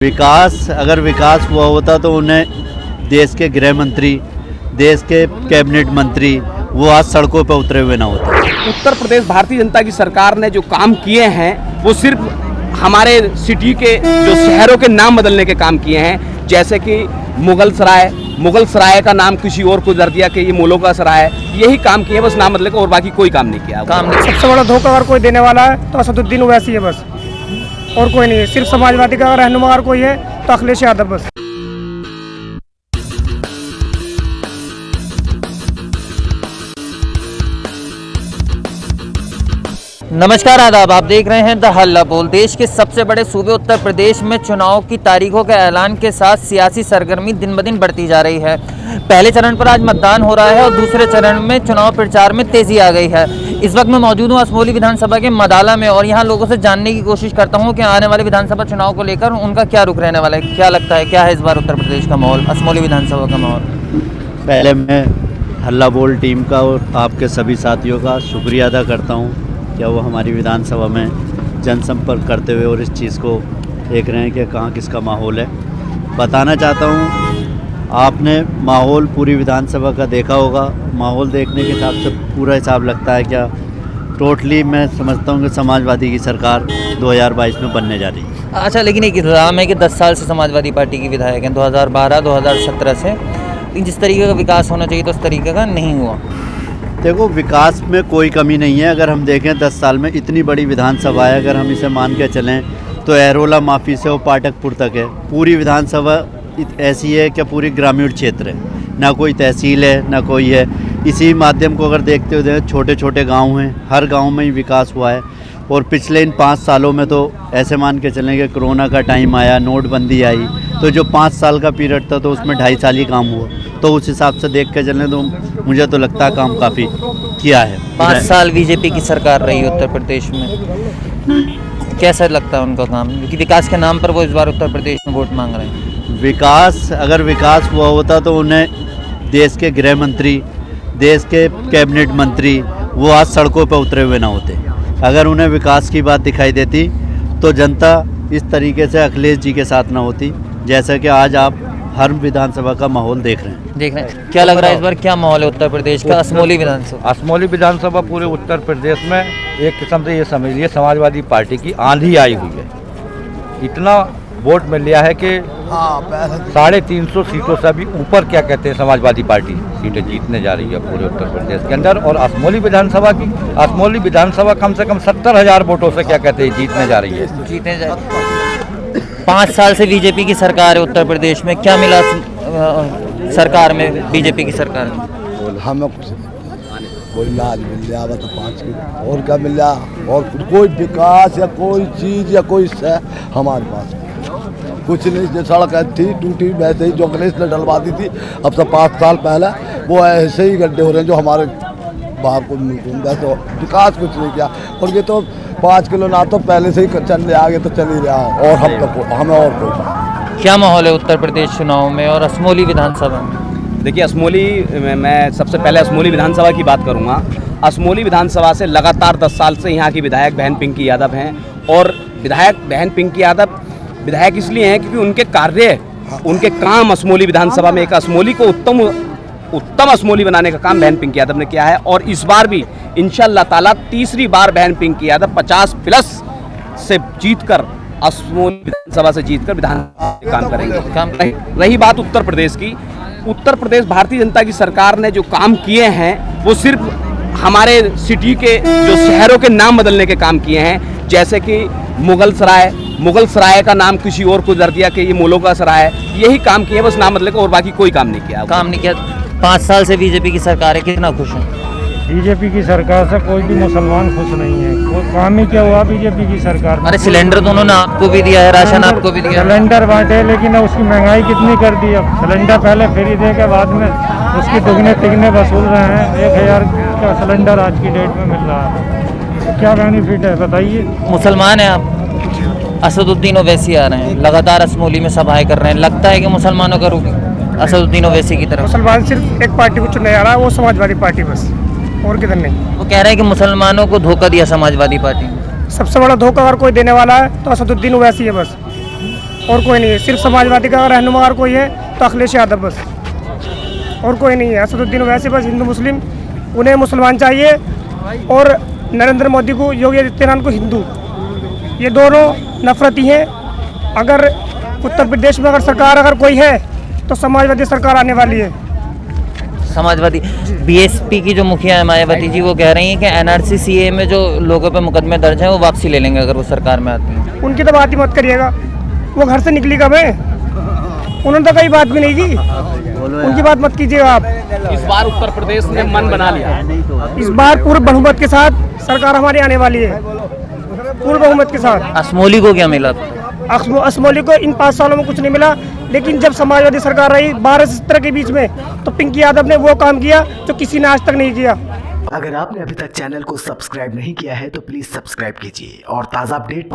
अगर विकास हुआ होता तो उन्हें देश के गृह मंत्री, देश के कैबिनेट मंत्री वो आज सड़कों पर उतरे हुए ना होते। उत्तर प्रदेश भारतीय जनता की सरकार ने जो काम किए हैं वो सिर्फ हमारे सिटी के जो शहरों के नाम बदलने के काम किए हैं, जैसे कि मुगल सराय का नाम किसी और को दर दिया कि ये मोलो का सराय, यही काम किए बस नाम बदले का, और बाकी कोई काम नहीं किया। सबसे बड़ा धोखा अगर कोई देने वाला है तो असदुद्दीन ओवैसी है बस, और कोई नहीं है। सिर्फ समाजवादी का रहनुमा अगर कोई है तो अखिलेश यादव बस। नमस्कार, आदाब। आप देख रहे हैं द हल्ला बोल। देश के सबसे बड़े सूबे उत्तर प्रदेश में चुनाव की तारीखों के ऐलान के साथ सियासी सरगर्मी दिन ब दिन बढ़ती जा रही है। पहले चरण पर आज मतदान हो रहा है और दूसरे चरण में चुनाव प्रचार में तेजी आ गई है। इस वक्त मैं मौजूद हूँ असमोली विधानसभा के मदाला में और यहाँ लोगों से जानने की कोशिश करता हूँ कि आने वाले विधानसभा चुनाव को लेकर उनका क्या रुख रहने वाला है, क्या लगता है, क्या है इस बार उत्तर प्रदेश का माहौल, असमोली विधानसभा का माहौल। पहले मैं हल्ला बोल टीम का और आपके सभी साथियों का शुक्रिया अदा करता हूँ क्या वो हमारी विधानसभा में जनसंपर्क करते हुए और इस चीज़ को देख रहे हैं कि कहाँ किसका माहौल है। बताना चाहता हूँ, आपने माहौल पूरी विधानसभा का देखा होगा। माहौल देखने के हिसाब से पूरा हिसाब लगता है क्या टोटली मैं समझता हूँ कि समाजवादी की सरकार 2022 में बनने जा रही है। अच्छा, लेकिन एक इल्ज़ाम है कि 10 साल से समाजवादी पार्टी की विधायक हैं, 2012-2017 से, लेकिन जिस तरीके का विकास होना चाहिए तो उस तरीके का नहीं हुआ। देखो, विकास में कोई कमी नहीं है। अगर हम देखें 10 साल में इतनी बड़ी विधानसभा है, अगर हम इसे मान के चलें तो एरोला माफी से वो पाटकपुर तक है। पूरी विधानसभा ऐसी है कि पूरी ग्रामीण क्षेत्र है, ना कोई तहसील है ना कोई है। इसी माध्यम को अगर देखते हुए छोटे छोटे गांव हैं, हर गांव में ही विकास हुआ है। और पिछले इन 5 सालों में तो ऐसे मान के चलें कि कोरोना का टाइम आया, नोटबंदी आई, तो जो 5 साल का पीरियड था तो उसमें 2.5 साल ही काम हुआ। तो उस हिसाब से देख के चलें तो मुझे तो लगता है काम काफ़ी किया है। 5 साल बीजेपी की सरकार रही उत्तर प्रदेश में, कैसा लगता है उनका काम, क्योंकि विकास के नाम पर वो इस बार उत्तर प्रदेश में वोट मांग रहे हैं। अगर विकास हुआ होता तो उन्हें देश के गृह मंत्री, देश के कैबिनेट मंत्री वो आज सड़कों पर उतरे हुए ना होते। अगर उन्हें विकास की बात दिखाई देती तो जनता इस तरीके से अखिलेश जी के साथ ना होती, जैसा कि आज आप हर विधानसभा का माहौल देख रहे हैं। क्या लग रहा है इस बार क्या माहौल है उत्तर प्रदेश का? असमोली विधानसभा पूरे उत्तर प्रदेश में एक किस्म से ये समझ लीजिए समाजवादी पार्टी की आंधी आई हुई है। इतना वोट मिल लिया है कि 350 सीटों से भी ऊपर क्या कहते हैं समाजवादी पार्टी सीटें जीतने जा रही है पूरे उत्तर प्रदेश के अंदर। और असमोली विधानसभा कम से कम 70,000 वोटों से क्या कहते हैं जीतने जा रही है। 5 साल से बीजेपी की सरकार है उत्तर प्रदेश में, क्या मिला सरकार में, बीजेपी की सरकार में? हमें कोई लाज मिल गया तो 5 की और क्या मिल गया, और कोई विकास या कोई चीज़ या कोई हमारे पास कुछ नहीं। जो सड़क थी टूटी वैसे ही जो गणेश ने डलवा दी थी अब से 5 साल पहले, वो ऐसे ही गड्ढे हो रहे हैं जो हमारे बाहर को तो विकास कुछ नहीं किया। और ये तो 5 किलो ना तो पहले से ही चल आगे तो चल ही रहा, और हम तो हमें और कोई। क्या माहौल है उत्तर प्रदेश चुनाव में और असमोली विधानसभा में? देखिए, असमोली में मैं सबसे पहले असमोली विधानसभा की बात करूंगा। असमोली विधानसभा से लगातार 10 साल से यहाँ की विधायक बहन पिंकी यादव हैं, और विधायक बहन पिंकी यादव विधायक इसलिए हैं क्योंकि उनके कार्य, उनके काम असमोली विधानसभा में एक असमोली को उत्तम असमोली बनाने का काम बहन पिंकी यादव ने किया है। और इस बार भी इंशाअल्लाह ताला तीसरी बार बहन पिंकी यादव 50+ से जीतकर असमोली विधानसभा से जीतकर विधानसभा काम करेंगे। रही बात उत्तर प्रदेश की, उत्तर प्रदेश भारतीय जनता की सरकार ने जो काम किए हैं वो सिर्फ हमारे सिटी के जो शहरों के नाम बदलने के काम किए हैं, जैसे कि मुगल सराय का नाम किसी और को दर दिया कि ये मोलो का सराय, यही काम किए बस नाम बदलने का, और बाकी कोई काम नहीं किया। 5 साल से बीजेपी की सरकार है, कितना खुश हैं? बीजेपी की सरकार से कोई भी मुसलमान खुश नहीं है। वो काम ही क्या हुआ बीजेपी की सरकार में? अरे सिलेंडर तो उन्होंने आपको भी दिया है, राशन आपको भी दिया है। सिलेंडर बांटे, लेकिन उसकी महंगाई कितनी कर दी। अब सिलेंडर पहले फ्री दे के बाद में उसकी दुगने तिगने वसूल रहे हैं। 1000 का सिलेंडर आज की डेट में मिल रहा है, तो क्या बेनिफिट है बताइए? मुसलमान हैं आप, असदुद्दीन ओवैसी आ रहे हैं, लगातार असमोली में सभाएं कर रहे हैं, लगता है कि मुसलमानों का रुख असदुद्दीन ओवैसी की तरफ? मुसलमान सिर्फ एक पार्टी को चुनने आ रहा है, वो समाजवादी पार्टी बस, और किधर नहीं। वो कह रहे हैं कि मुसलमानों को धोखा दिया समाजवादी पार्टी। सबसे बड़ा धोखा अगर कोई देने वाला है तो असदुद्दीन ओवैसी है बस। और कोई नहीं है। सिर्फ समाजवादी का रहनुमा अगर कोई है तो अखिलेश यादव बस, और कोई नहीं है। असदुद्दीन वैसे बस हिंदू मुस्लिम, उन्हें मुसलमान चाहिए, और नरेंद्र मोदी को, योगी आदित्यनाथ को हिंदू। ये दोनों नफरती हैं। अगर उत्तर प्रदेश में अगर सरकार अगर कोई है तो समाजवादी सरकार आने वाली है। समाजवादी बीएसपी की जो मुखिया है मायावती जी, वो कह रही हैं कि एनआरसी सीए में जो लोगों पे मुकदमे दर्ज हैं वो वापसी ले लेंगे अगर वो सरकार में आती हैं। उनकी तो बात ही मत करिएगा, वो घर से निकली कब है, उन्होंने तो कहीं बात भी नहीं की, उनकी बात मत कीजिएगा आप। इस बार उत्तर प्रदेश ने मन बना लिया। इस बार पूर्ण बहुमत के साथ सरकार हमारी आने वाली है, पूर्ण बहुमत के साथ। असमोली को क्या मिला? असमौली को इन 5 सालों में कुछ नहीं मिला, लेकिन जब समाजवादी सरकार रही 12 से 17 के बीच में, तो पिंकी यादव ने वो काम किया जो किसी ने आज तक नहीं किया। अगर आपने अभी तक चैनल को सब्सक्राइब नहीं किया है तो प्लीज़ सब्सक्राइब कीजिए और ताज़ा अपडेट